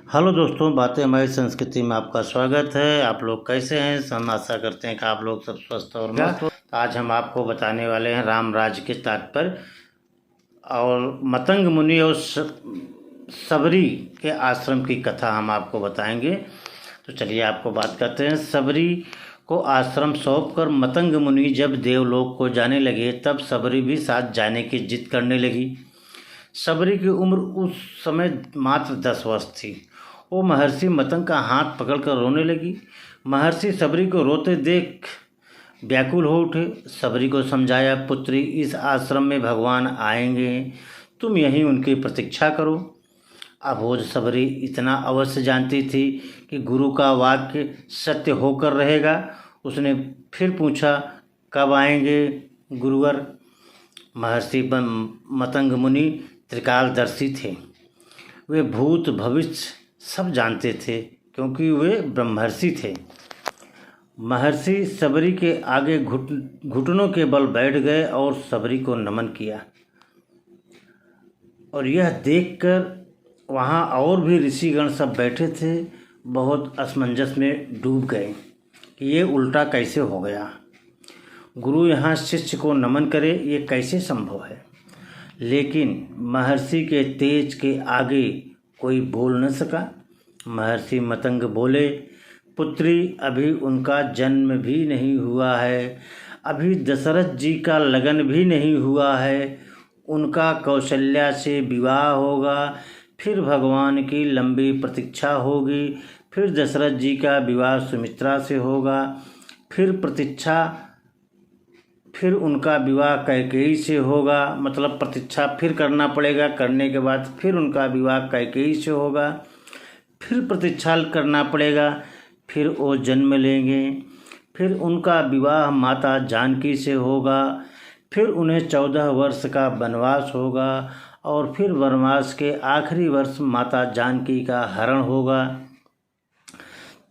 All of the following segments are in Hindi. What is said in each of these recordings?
हेलो दोस्तों, बातें हमारी संस्कृति में आपका स्वागत है। आप लोग कैसे हैं? हम आशा करते हैं कि आप लोग सब स्वस्थ और मस्त हो। आज हम आपको बताने वाले हैं राम राज्य के तात्पर्य और मतंग मुनि और सबरी के आश्रम की कथा हम आपको बताएंगे। तो चलिए आपको बात करते हैं। सबरी को आश्रम सौंपकर मतंग मुनि जब देवलोक को जाने लगे तब सबरी भी साथ जाने की जिद करने लगी। सबरी की उम्र उस समय मात्र 10 वर्ष थी। वो महर्षि मतंग का हाथ पकड़कर रोने लगी। महर्षि सबरी को रोते देख व्याकुल हो उठे। सबरी को समझाया, पुत्री, इस आश्रम में भगवान आएंगे, तुम यहीं उनकी प्रतीक्षा करो। अबोध सबरी इतना अवश्य जानती थी कि गुरु का वाक्य सत्य होकर रहेगा। उसने फिर पूछा, कब आएंगे गुरुवर? महर्षि मतंग मुनि त्रिकालदर्शी थे। वे भूत भविष्य सब जानते थे क्योंकि वे ब्रह्मर्षि थे। महर्षि सबरी के आगे घुटनों के बल बैठ गए और सबरी को नमन किया। और यह देखकर वहाँ और भी ऋषिगण सब बैठे थे, बहुत असमंजस में डूब गए कि ये उल्टा कैसे हो गया। गुरु यहाँ शिष्य को नमन करे, ये कैसे संभव है? लेकिन महर्षि के तेज के आगे कोई बोल न सका। महर्षि मतंग बोले, पुत्री, अभी उनका जन्म भी नहीं हुआ है, अभी दशरथ जी का लगन भी नहीं हुआ है। उनका कौशल्या से विवाह होगा, फिर भगवान की लंबी प्रतीक्षा होगी, फिर दशरथ जी का विवाह सुमित्रा से होगा, फिर उनका विवाह कैकेयी से होगा। मतलब प्रतीक्षा फिर करना पड़ेगा, करने के बाद फिर उनका विवाह कैकेयी से होगा, फिर प्रतीक्षा करना पड़ेगा, फिर वो जन्म लेंगे, फिर उनका विवाह माता जानकी से होगा, फिर उन्हें 14 वर्ष का वनवास होगा और फिर वनवास के आखिरी वर्ष माता जानकी का हरण होगा।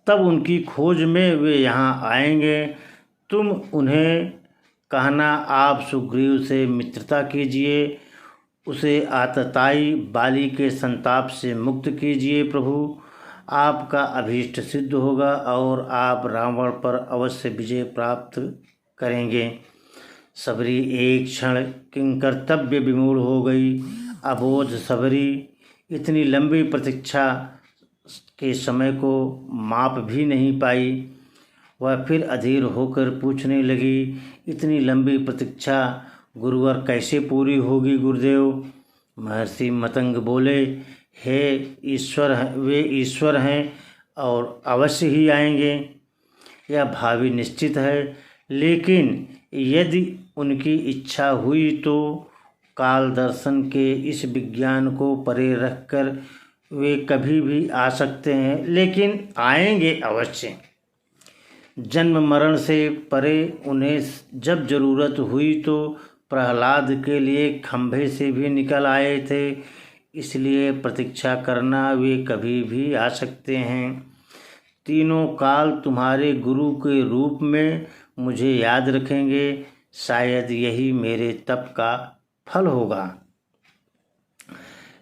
तब उनकी खोज में वे यहाँ आएंगे। तुम उन्हें कहना, आप सुग्रीव से मित्रता कीजिए, उसे आतताई बाली के संताप से मुक्त कीजिए। प्रभु, आपका अभीष्ट सिद्ध होगा और आप रावण पर अवश्य विजय प्राप्त करेंगे। सबरी एक क्षण किंकर्तव्य विमूढ़ हो गई। अबोध सबरी इतनी लंबी प्रतीक्षा के समय को माप भी नहीं पाई। वह फिर अधीर होकर पूछने लगी, इतनी लंबी प्रतीक्षा गुरुवर कैसे पूरी होगी गुरुदेव? महर्षि मतंग बोले, हे ईश्वर, वे ईश्वर हैं और अवश्य ही आएंगे, यह भावी निश्चित है। लेकिन यदि उनकी इच्छा हुई तो काल दर्शन के इस विज्ञान को परे रखकर वे कभी भी आ सकते हैं, लेकिन आएंगे अवश्य। जन्म मरण से परे उन्हें जब जरूरत हुई तो प्रहलाद के लिए खंभे से भी निकल आए थे, इसलिए प्रतीक्षा करना, वे कभी भी आ सकते हैं। तीनों काल तुम्हारे गुरु के रूप में मुझे याद रखेंगे, शायद यही मेरे तप का फल होगा।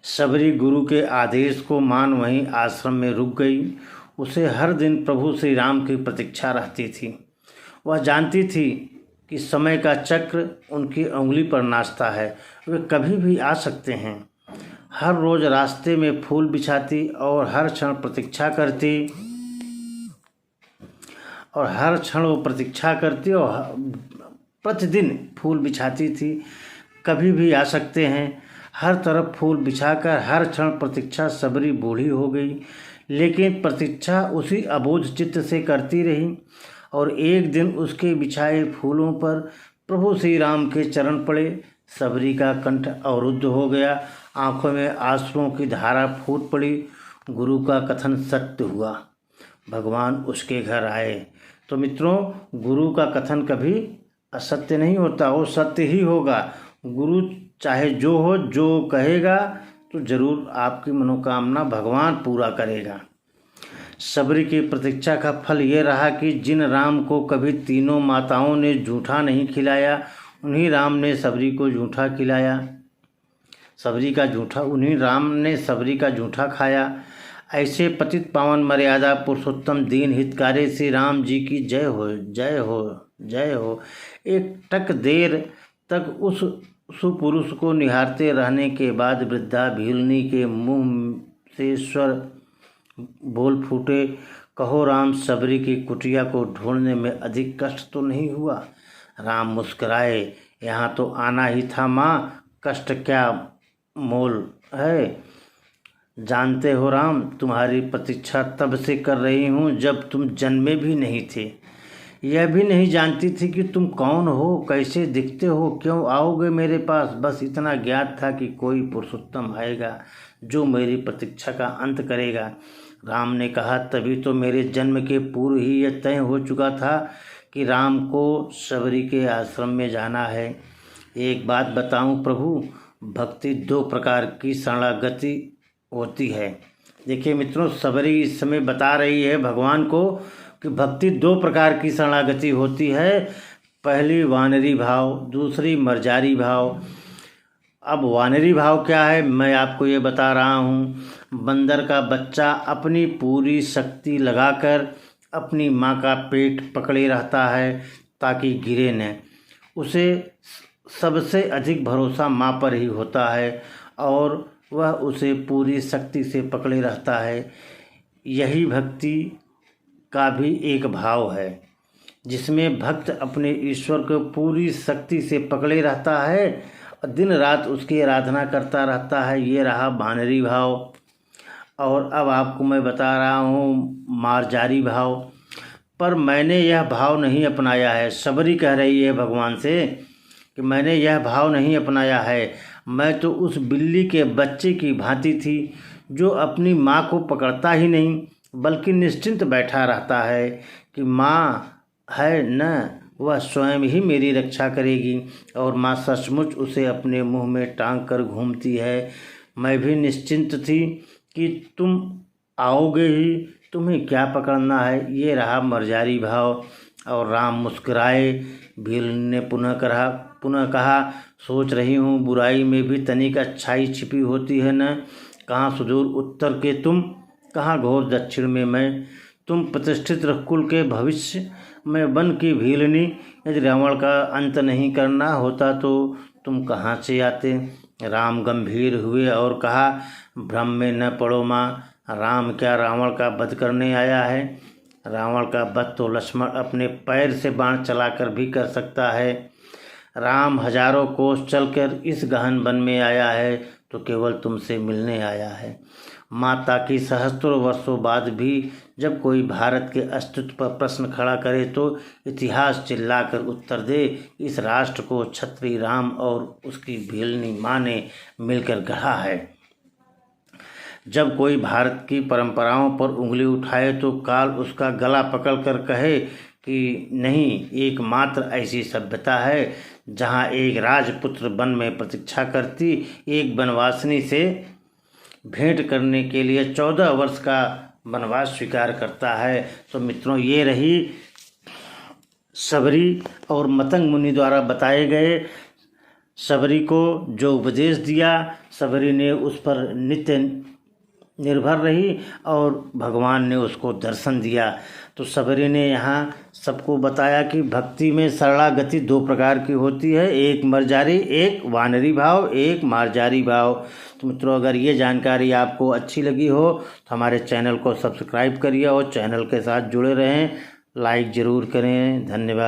सबरी गुरु के आदेश को मान वहीं आश्रम में रुक गई। उसे हर दिन प्रभु श्री राम की प्रतीक्षा रहती थी। वह जानती थी कि समय का चक्र उनकी उंगली पर नाचता है, वे कभी भी आ सकते हैं। हर रोज रास्ते में फूल बिछाती और हर क्षण प्रतीक्षा करती और प्रतिदिन फूल बिछाती थी। कभी भी आ सकते हैं। हर तरफ फूल बिछाकर हर क्षण प्रतीक्षा। सबरी बूढ़ी हो गई, लेकिन प्रतीक्षा उसी अबोध चित्त से करती रही। और एक दिन उसके बिछाए फूलों पर प्रभु श्री राम के चरण पड़े। सबरी का कंठ अवरुद्ध हो गया, आंखों में आंसुओं की धारा फूट पड़ी। गुरु का कथन सत्य हुआ, भगवान उसके घर आए। तो मित्रों, गुरु का कथन कभी असत्य नहीं होता, वो सत्य ही होगा। गुरु चाहे जो हो, जो कहेगा तो जरूर आपकी मनोकामना भगवान पूरा करेगा। सबरी की प्रतीक्षा का फल ये रहा कि जिन राम को कभी तीनों माताओं ने जूठा नहीं खिलाया, उन्हीं राम ने सबरी को जूठा खिलाया। उन्हीं राम ने सबरी का जूठा खाया। ऐसे पतित पावन मर्यादा पुरुषोत्तम दीन हितकारी श्री राम जी की जय हो, जय हो, जय हो। एक टक देर तक उस सुपुरुष को निहारते रहने के बाद वृद्धा भीलनी के मुंह से स्वर बोल फूटे, कहो राम, सबरी की कुटिया को ढूंढने में अधिक कष्ट तो नहीं हुआ? राम मुस्कुराए, यहाँ तो आना ही था माँ, कष्ट क्या मोल है। जानते हो राम, तुम्हारी प्रतीक्षा तब से कर रही हूँ जब तुम जन्मे भी नहीं थे। यह भी नहीं जानती थी कि तुम कौन हो, कैसे दिखते हो, क्यों आओगे मेरे पास। बस इतना ज्ञात था कि कोई पुरुषोत्तम आएगा जो मेरी प्रतीक्षा का अंत करेगा। राम ने कहा, तभी तो मेरे जन्म के पूर्व ही यह तय हो चुका था कि राम को सबरी के आश्रम में जाना है। एक बात बताऊं प्रभु, भक्ति 2 प्रकार की शरणागति होती है। देखिए मित्रों, सबरी इस समय बता रही है भगवान को कि भक्ति 2 प्रकार की शरणागति होती है। पहली वानरी भाव, दूसरी मर्जारी भाव। अब वानरी भाव क्या है, मैं आपको ये बता रहा हूँ। बंदर का बच्चा अपनी पूरी शक्ति लगाकर अपनी माँ का पेट पकड़े रहता है ताकि गिरे न। उसे सबसे अधिक भरोसा माँ पर ही होता है और वह उसे पूरी शक्ति से पकड़े रहता है। यही भक्ति का भी एक भाव है जिसमें भक्त अपने ईश्वर को पूरी शक्ति से पकड़े रहता है और दिन रात उसकी आराधना करता रहता है। ये रहा वानरी भाव। और अब आपको मैं बता रहा हूँ मार्जारी भाव। पर मैंने यह भाव नहीं अपनाया है। सबरी कह रही है भगवान से कि मैंने यह भाव नहीं अपनाया है। मैं तो उस बिल्ली के बच्चे की भांति थी जो अपनी माँ को पकड़ता ही नहीं बल्कि निश्चिंत बैठा रहता है कि माँ है न, वह स्वयं ही मेरी रक्षा करेगी और माँ सचमुच उसे अपने मुंह में टांग कर घूमती है। मैं भी निश्चिंत थी कि तुम आओगे ही, तुम्हें क्या पकड़ना है। ये रहा मर्जारी भाव। और राम मुस्कुराए। भील ने पुनः कहा, सोच रही हूँ बुराई में भी तनिक अच्छाई छिपी होती है न। कहाँ सुदूर उत्तर के तुम, कहाँ घोर दक्षिण में मैं। तुम प्रतिष्ठित रघुकुल के भविष्य में वन की भीलनी। यदि रावण का अंत नहीं करना होता तो तुम कहाँ से आते। राम गंभीर हुए और कहा, भ्रम में न पड़ो माँ, राम क्या रावण का वध करने आया है। रावण का वध तो लक्ष्मण अपने पैर से बाण चलाकर भी कर सकता है। राम हजारों कोस चलकर इस गहन वन में आया है तो केवल तुमसे मिलने आया है। माता की सहस्त्रों वर्षों बाद भी जब कोई भारत के अस्तित्व पर प्रश्न खड़ा करे तो इतिहास चिल्लाकर उत्तर दे, इस राष्ट्र को क्षत्रिय राम और उसकी भीलनी माँ ने मिलकर गढ़ा है। जब कोई भारत की परंपराओं पर उंगली उठाए तो काल उसका गला पकड़कर कहे कि नहीं, एकमात्र ऐसी सभ्यता है जहाँ एक राजपुत्र वन में प्रतीक्षा करती एक वनवासिनी से भेंट करने के लिए 14 वर्ष का वनवास स्वीकार करता है। तो मित्रों, ये रही सबरी और मतंग मुनि द्वारा बताए गए। सबरी को जो उपदेश दिया, सबरी ने उस पर नित्य निर्भर रही और भगवान ने उसको दर्शन दिया। तो सबरी ने यहाँ सबको बताया कि भक्ति में शरणागति 2 प्रकार की होती है, एक मर्जारी, एक वानरी भाव, एक मार्जारी भाव। तो मित्रों, अगर ये जानकारी आपको अच्छी लगी हो तो हमारे चैनल को सब्सक्राइब करिए और चैनल के साथ जुड़े रहें। लाइक ज़रूर करें। धन्यवाद।